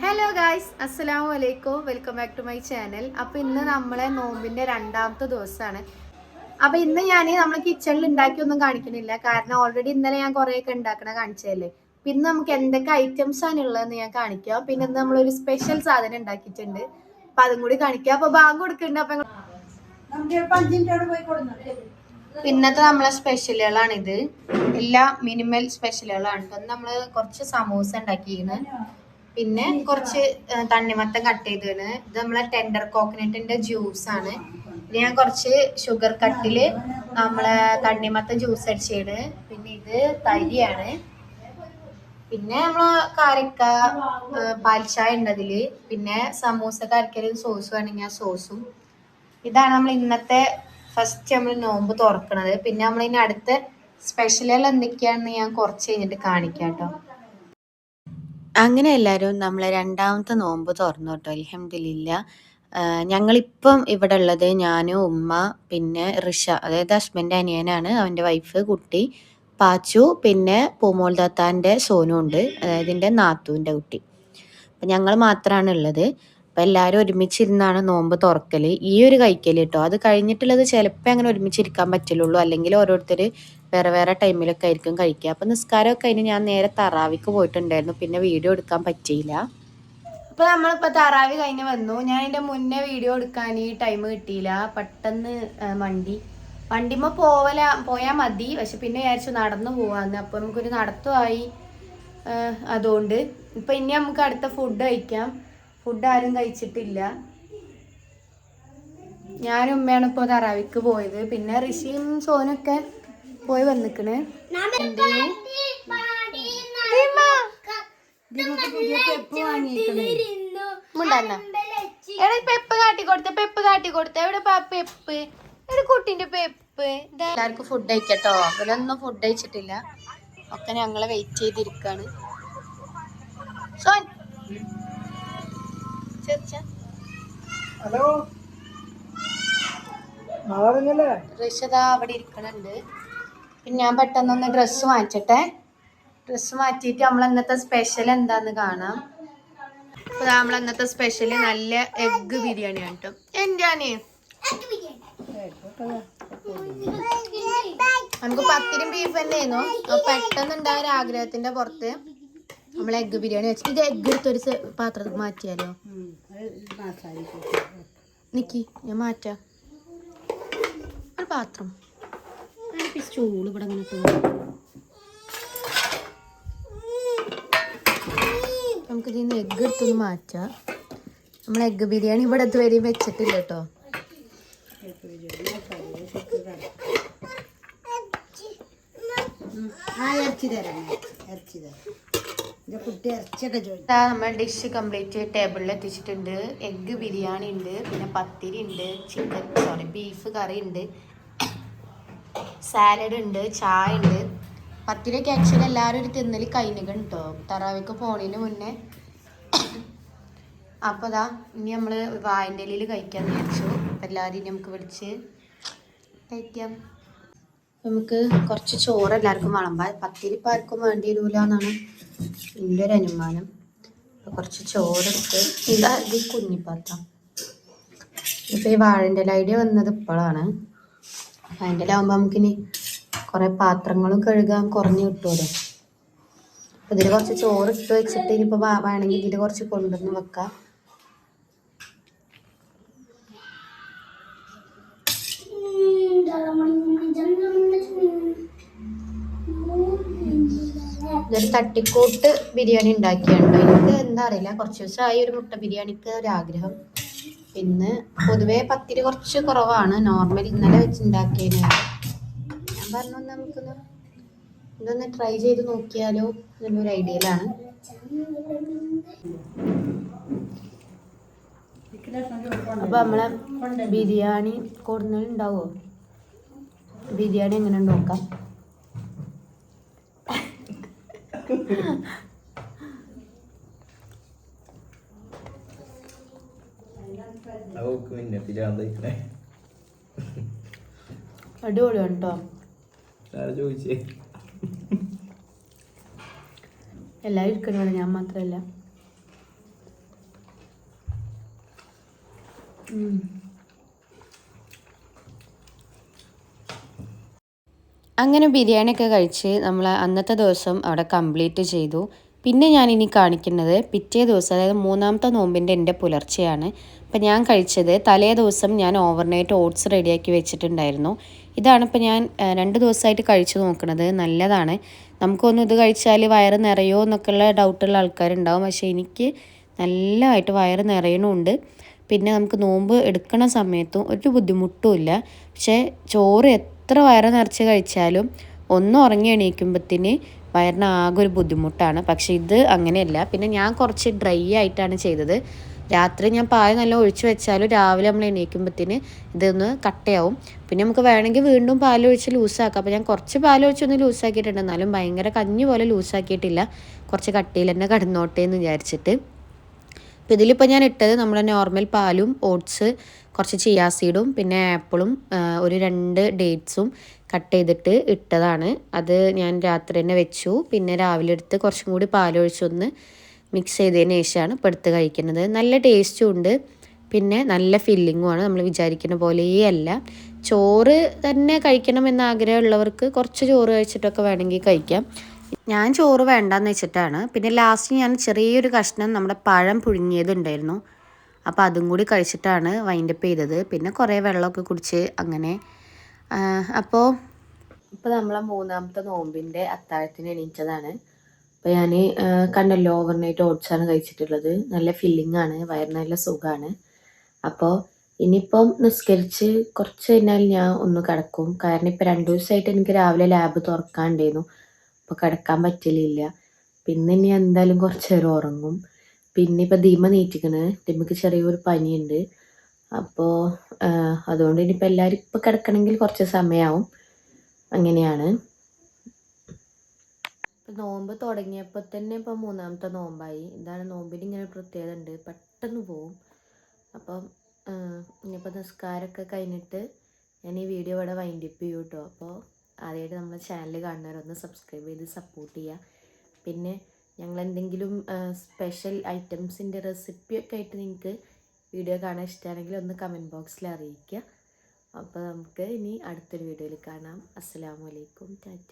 Hello guys, അസ്സലാമു അലൈക്കും. Welcome back to my channel. അപ്പോൾ ഇന്ന് നമ്മളെ നോമ്പിൻ്റെ രണ്ടാമത്തെ ദിവസമാണ്. അപ്പോൾ ഇന്ന് നമ്മൾ കിച്ചണിൽ ഉണ്ടാക്കിയൊന്നും കാണിക്കുന്നില്ല, കാരണം ഓൾറെഡി ഇന്നലെ ഞാൻ കുറേയൊക്കെ ഉണ്ടാക്കണ കാണിച്ചതല്ലേ. അപ്പം ഇന്ന് നമുക്ക് എന്തൊക്കെ ഐറ്റംസ് ആണ് ഉള്ളതെന്ന് ഞാൻ കാണിക്കാം. പിന്നെ ഇന്ന് നമ്മളൊരു സ്പെഷ്യൽ സാധനം ഉണ്ടാക്കിയിട്ടുണ്ട്, അപ്പം അതും കൂടി കാണിക്കാം. അപ്പോൾ ബാങ്ക് കൊടുക്കുന്നുണ്ട്. അപ്പം ഇന്നത്തെ നമ്മളെ സ്പെഷ്യലുകളാണിത്. എല്ലാം മിനിമൽ സ്പെഷ്യലുകളാണ്. ഇപ്പം നമ്മൾ കുറച്ച് സമൂസ ഉണ്ടാക്കിയിരുന്നു, പിന്നെ കുറച്ച് തണ്ണിമത്തൻ കട്ട് ചെയ്തതാണ്. ഇത് നമ്മളെ ടെൻഡർ കോക്കനട്ടിന്റെ ജ്യൂസ് ആണ്. ഇത് ഞാൻ കുറച്ച് ഷുഗർ കട്ടില് നമ്മളെ തണ്ണിമത്തൻ ജ്യൂസ് അടിച്ചത്. പിന്നെ ഇത് തരിയാണ്. പിന്നെ നമ്മള് കാരക്ക പാൽച്ചായ ഉണ്ട് അതില്. പിന്നെ സമൂസ കരക്കലും സോസ് വേണമെങ്കിൽ ആ സോസും. ഇതാണ് നമ്മൾ ഇന്നത്തെ ഫസ്റ്റ് നമ്മൾ നോമ്പ് തുറക്കണത്. പിന്നെ നമ്മൾ ഇനി അടുത്ത സ്പെഷ്യലുകൾ എന്തൊക്കെയാണെന്ന് ഞാൻ കുറച്ച് കഴിഞ്ഞിട്ട് കാണിക്കാം കേട്ടോ. അങ്ങനെ എല്ലാവരും നമ്മളെ രണ്ടാമത്തെ നോമ്പ് തുറന്നു കേട്ടോ. അൽഹംദുലില്ലാ. ഞങ്ങളിപ്പം ഇവിടെ ഉള്ളത് ഞാനും ഉമ്മ പിന്നെ ഋഷ, അതായത് ഹസ്ബൻഡ് അനിയനാണ്, അവൻ്റെ വൈഫ്, കുട്ടി പാച്ചു, പിന്നെ പൂമോൾ താത്താൻ്റെ സോനും ഉണ്ട്, അതായത് എൻ്റെ നാത്തൂൻ്റെ കുട്ടി. അപ്പം ഞങ്ങൾ മാത്രമാണ് ഉള്ളത്. അപ്പം എല്ലാവരും ഒരുമിച്ചിരുന്നാണ് നോമ്പ് തുറക്കൽ, ഈ ഒരു കഴിക്കൽ കേട്ടോ. അത് കഴിഞ്ഞിട്ടുള്ളത് ചിലപ്പോൾ അങ്ങനെ ഒരുമിച്ചിരിക്കാൻ പറ്റുള്ളൂ, അല്ലെങ്കിൽ ഓരോരുത്തർ വേറെ വേറെ ടൈമിലൊക്കെ ആയിരിക്കും കഴിക്കുക. അപ്പം നിസ്കാരമൊക്കെ കഴിഞ്ഞ് ഞാൻ നേരെ തറാവിക്ക് പോയിട്ടുണ്ടായിരുന്നു, പിന്നെ വീഡിയോ എടുക്കാൻ പറ്റിയില്ല. അപ്പോൾ നമ്മളിപ്പോൾ തറാവി കഴിഞ്ഞ് വന്നു. ഞാൻ എൻ്റെ മുന്നേ വീഡിയോ എടുക്കാൻ ഈ ടൈം കിട്ടിയില്ല. പെട്ടെന്ന് വണ്ടിമ്മ പോയാൽ മതി, പക്ഷെ പിന്നെ വിചാരിച്ചു നടന്നു പോവാന്ന്. അപ്പോൾ നമുക്കൊരു നടത്തുമായി. അതുകൊണ്ട് ഇപ്പം ഇനി നമുക്ക് അടുത്ത ഫുഡ് കഴിക്കാം. ഫുഡ് ആരും കഴിച്ചിട്ടില്ല. ഞാനും ഉമ്മയാണ് ഇപ്പോൾ തറാവിക്ക് പോയത്. പിന്നെ ഋഷിയും സോനൊക്കെ പോയി വന്നിക്കണ്. പെപ്പ് കാട്ടിക്കൊടുത്ത എവിടെ പെപ്പ്, എവിടെ കുട്ടീന്റെ പെപ്പ്. എല്ലാവർക്കും ഫുഡ് കഴിക്കട്ടോ. അവരൊന്നും ഫുഡ് കഴിച്ചിട്ടില്ല, ഒക്കെ ഞങ്ങളെ വെയിറ്റ് ചെയ്തിരിക്കാണ്. സോൻ ഋഷത അവിടെ ഇരിക്കണുണ്ട്. പിന്നെ ഞാൻ പെട്ടെന്നൊന്ന് ഡ്രസ്സ് മാറ്റട്ടെ. ഡ്രസ്സ് മാറ്റിയിട്ട് നമ്മൾ ഇന്നത്തെ സ്പെഷ്യൽ എന്താന്ന് കാണാം. അപ്പോൾ നമ്മൾ ഇന്നത്തെ സ്പെഷ്യൽ നല്ല എഗ്ഗ് ബിരിയാണിയാണ് കേട്ടോ. എന്താണ് നമുക്ക് പത്തിരിയും ബീഫ് തന്നെയായിരുന്നു. പെട്ടെന്ന് ഉണ്ടായ ഒരു ആഗ്രഹത്തിന്റെ പുറത്ത് നമ്മൾ എഗ്ഗ് ബിരിയാണി വെച്ചു. ഇത് എഗ്ഗ് എടുത്തൊരു പാത്രത്തിൽ മാറ്റിയാലോ? നിക്കി, ഞാൻ മാറ്റാം ഒരു പാത്രം. ചൂട് ഇവിടെ അങ്ങനെ നമുക്ക് ഇതിൽ നിന്ന് എഗ്ഗ് എടുത്തൊന്ന് മാറ്റാം. നമ്മൾ എഗ്ഗ് ബിരിയാണി ഇവിടെ ഇതുവരെയും വെച്ചിട്ടില്ല കേട്ടോ. നമ്മൾ ഡിഷ് കംപ്ലീറ്റ് ടേബിളിൽ എത്തിച്ചിട്ടുണ്ട്. എഗ്ഗ് ബിരിയാണി ഉണ്ട്, പിന്നെ പത്തിരി ഉണ്ട്, ബീഫ് കറി ഉണ്ട്, സാലഡ് ഉണ്ട്, ചായ ഉണ്ട്. പത്തിരിയൊക്കെ ആക്ച്വലി എല്ലാവരും ഒരു തിന്നൽ കഴിഞ്ഞിക്കണം കേട്ടോ, തറാവിക്ക് പോണതിന് മുന്നേ. അപ്പോൾ ഇനി നമ്മൾ വായൻ്റെ ഇലയിൽ കഴിക്കാമെന്ന് വിചാരിച്ചു. അപ്പം എല്ലാവരും നമുക്ക് വിളിച്ച് കഴിക്കാം. നമുക്ക് കുറച്ച് ചോറ് എല്ലാവർക്കും വിളമ്പാം. പത്തിരി ഇപ്പം ആർക്കും വേണ്ടി വരില്ല എന്നാണ് എൻ്റെ ഒരു അനുമാനം. അപ്പോൾ കുറച്ച് ചോറെടുത്ത് ഇത് കുഞ്ഞിപ്പാത്രം. ഇപ്പോൾ ഈ വാഴൻ്റെ ഇല ഐഡിയ വന്നത് ഇപ്പോഴാണ്. അതിൻ്റെ ഇലാവുമ്പോൾ നമുക്കിനി കുറേ പാത്രങ്ങളും കഴുകാൻ കുറഞ്ഞ് കിട്ടുമല്ലോ. അപ്പോൾ ഇതിൽ കുറച്ച് ചോറ് ഇട്ട് വെച്ചിട്ട് ഇനിയിപ്പോൾ വേണമെങ്കിൽ ഇതിൽ കുറച്ച് കൊണ്ടുവന്ന് വെക്കാം. ഇതൊരു തട്ടിക്കൂട്ട് ബിരിയാണി ഉണ്ടാക്കിയുണ്ടോ, എനിക്ക് എന്താ അറിയില്ല. കുറച്ച് ദിവസമായി ഒരു മുട്ട ബിരിയാണിക്ക് ഒരാഗ്രഹം. പിന്നെ പൊതുവേ പത്തിരി കുറച്ച് കുറവാണ്, നോർമൽ ഇന്നലെ വെച്ചുണ്ടാക്കിയതിന്. ഞാൻ പറഞ്ഞു നമുക്കൊന്ന് ഇതൊന്ന് ട്രൈ ചെയ്ത് നോക്കിയാലോ എന്നൊരു ഐഡിയയിലാണ്. അപ്പോൾ നമ്മളെ ബിരിയാണി കൊടുന്നുണ്ടാവോ? ബിരിയാണി എങ്ങനെ നോക്കാം. അടിപൊളിയാണ് കേട്ടോ. എല്ലാവരും ഇരിക്കണ, ഞാൻ മാത്രമല്ല. അങ്ങനെ ബിരിയാണിയൊക്കെ കഴിച്ച് നമ്മൾ അന്നത്തെ ദിവസം അവിടെ കംപ്ലീറ്റ് ചെയ്തു. പിന്നെ ഞാനിനി കാണിക്കുന്നത് പിറ്റേ ദിവസം, അതായത് 3ാമത്തെ നോമ്പിൻ്റെ എൻ്റെ പുലർച്ചെയാണ്. അപ്പം ഞാൻ കഴിച്ചത് തലേ ദിവസം ഞാൻ ഓവർനൈറ്റ് ഓട്സ് റെഡിയാക്കി വെച്ചിട്ടുണ്ടായിരുന്നു. ഇതാണ് ഇപ്പോൾ ഞാൻ 2 ദിവസമായിട്ട് കഴിച്ചു നോക്കുന്നത്. നല്ലതാണ്. നമുക്കൊന്നും ഇത് കഴിച്ചാൽ വയറ് നിറയോ എന്നൊക്കെയുള്ള ഡൗട്ടുള്ള ആൾക്കാരുണ്ടാവും. പക്ഷേ എനിക്ക് നല്ലതായിട്ട് വയറ് നിറയണമുണ്ട്. പിന്നെ നമുക്ക് നോമ്പ് എടുക്കണ സമയത്തും ഒരു ബുദ്ധിമുട്ടും ഇല്ല. പക്ഷേ ചോറ് എത്ര വയറ് നിറച്ച് കഴിച്ചാലും ഒന്ന് ഉറങ്ങി എണീക്കുമ്പത്തിന് വയറിന് ആകെ ഒരു ബുദ്ധിമുട്ടാണ്. പക്ഷേ ഇത് അങ്ങനെയല്ല. പിന്നെ ഞാൻ കുറച്ച് ഡ്രൈ ആയിട്ടാണ് ചെയ്തത്. രാത്രി ഞാൻ പാൽ നല്ല ഒഴിച്ച് വെച്ചാലും രാവിലെ നമ്മൾ എണീക്കുമ്പത്തിന് ഇതൊന്ന് കട്ടയാവും. പിന്നെ നമുക്ക് വേണമെങ്കിൽ വീണ്ടും പാലൊഴിച്ച് ലൂസാക്കാം. അപ്പോൾ ഞാൻ കുറച്ച് പാലൊഴിച്ചൊന്ന് ലൂസാക്കിയിട്ടുണ്ട്. എന്നാലും ഭയങ്കര കഞ്ഞി പോലെ ലൂസാക്കിയിട്ടില്ല. കുറച്ച് കട്ടിയിൽ തന്നെ കിടന്നോട്ടെ എന്ന് വിചാരിച്ചിട്ട്. അപ്പോൾ ഇതിലിപ്പോൾ ഞാൻ ഇട്ടത് നമ്മുടെ നോർമൽ പാലും ഓട്സ്, കുറച്ച് ചിയാ സീഡും പിന്നെ ആപ്പിളും ഒരു 2 ഡേറ്റ്സും കട്ട് ചെയ്തിട്ട് ഇട്ടതാണ്. അത് ഞാൻ രാത്രി തന്നെ വെച്ചു. പിന്നെ രാവിലെ എടുത്ത് കുറച്ചും കൂടി പാലൊഴിച്ചൊന്ന് മിക്സ് ചെയ്തതിന് ശേഷമാണ് ഇപ്പോൾ എടുത്ത് കഴിക്കുന്നത്. നല്ല ടേസ്റ്റും ഉണ്ട്. പിന്നെ നല്ല ഫില്ലിങ്ങുമാണ്. നമ്മൾ വിചാരിക്കുന്ന പോലെയല്ല. ചോറ് തന്നെ കഴിക്കണമെന്ന് ആഗ്രഹമുള്ളവർക്ക് കുറച്ച് ചോറ് കഴിച്ചിട്ടൊക്കെ വേണമെങ്കിൽ കഴിക്കാം. ഞാൻ ചോറ് വേണ്ടാന്ന് വെച്ചിട്ടാണ്. പിന്നെ ലാസ്റ്റ് ഞാൻ ചെറിയൊരു കഷ്ണം നമ്മുടെ പഴം പുഴുങ്ങിയതുണ്ടായിരുന്നു. അപ്പോൾ അതും കൂടി കഴിച്ചിട്ടാണ് വൈൻഡപ്പ് ചെയ്തത്. പിന്നെ കുറേ വെള്ളമൊക്കെ കുടിച്ച് അങ്ങനെ. അപ്പോൾ ഇപ്പോൾ നമ്മളെ 3ാമത്തെ നോമ്പിൻ്റെ അത്താഴത്തിന് എണീറ്റതാണ്. അപ്പോൾ ഞാൻ കണ്ടല്ലോ ഓവർനൈറ്റ് ഓട്സാണ് കഴിച്ചിട്ടുള്ളത്. നല്ല ഫില്ലിങ്ങാണ്, വയറിന് നല്ല സുഖമാണ്. അപ്പോൾ ഇനിയിപ്പം നിസ്കരിച്ച് കുറച്ച് കഴിഞ്ഞാൽ ഞാൻ ഒന്ന് കിടക്കും. കാരണം ഇപ്പോൾ 2 ദിവസമായിട്ട് എനിക്ക് രാവിലെ ലാബ് തുറക്കാണ്ടായിരുന്നു. അപ്പോൾ കിടക്കാൻ പറ്റലില്ല. പിന്നെ ഇനി എന്തായാലും കുറച്ച് നേരം ഉറങ്ങും. പിന്നെ ഇപ്പോൾ ദിമ നീറ്റിക്കണ്. ദിമക്ക് ചെറിയൊരു പനിയുണ്ട്. അപ്പോൾ അതുകൊണ്ട് ഇനിയിപ്പോൾ എല്ലാവരും ഇപ്പോൾ കിടക്കണമെങ്കിൽ കുറച്ച് സമയമാവും. അങ്ങനെയാണ്. നോമ്പ് തുടങ്ങിയപ്പോൾ തന്നെ ഇപ്പോൾ 3ാമത്തെ നോമ്പായി. ഇതാണ് നോമ്പിന് ഇങ്ങനെ ഒരു പ്രത്യേകത ഉണ്ട്, പെട്ടെന്ന് പോവും. അപ്പം ഇനിയിപ്പോൾ നിസ്കാരമൊക്കെ കഴിഞ്ഞിട്ട് ഞാൻ ഈ വീഡിയോ ഇവിടെ വൈൻഡപ്പ് ചെയ്യും കേട്ടോ. അപ്പോൾ ആദ്യമായിട്ട് നമ്മുടെ ചാനൽ കാണുന്നവരൊന്ന് സബ്സ്ക്രൈബ് ചെയ്ത് സപ്പോർട്ട് ചെയ്യുക. പിന്നെ ഞങ്ങളെന്തെങ്കിലും സ്പെഷ്യൽ ഐറ്റംസിൻ്റെ റെസിപ്പിയൊക്കെ ആയിട്ട് നിങ്ങൾക്ക് വീഡിയോ കാണാൻ ഇഷ്ടമാണെങ്കിൽ ഒന്ന് കമൻറ്റ് ബോക്സിൽ അറിയിക്കുക. അപ്പോൾ നമുക്ക് ഇനി അടുത്തൊരു വീഡിയോയിൽ കാണാം. അസ്സലാമു അലൈക്കും. ടാറ്റ.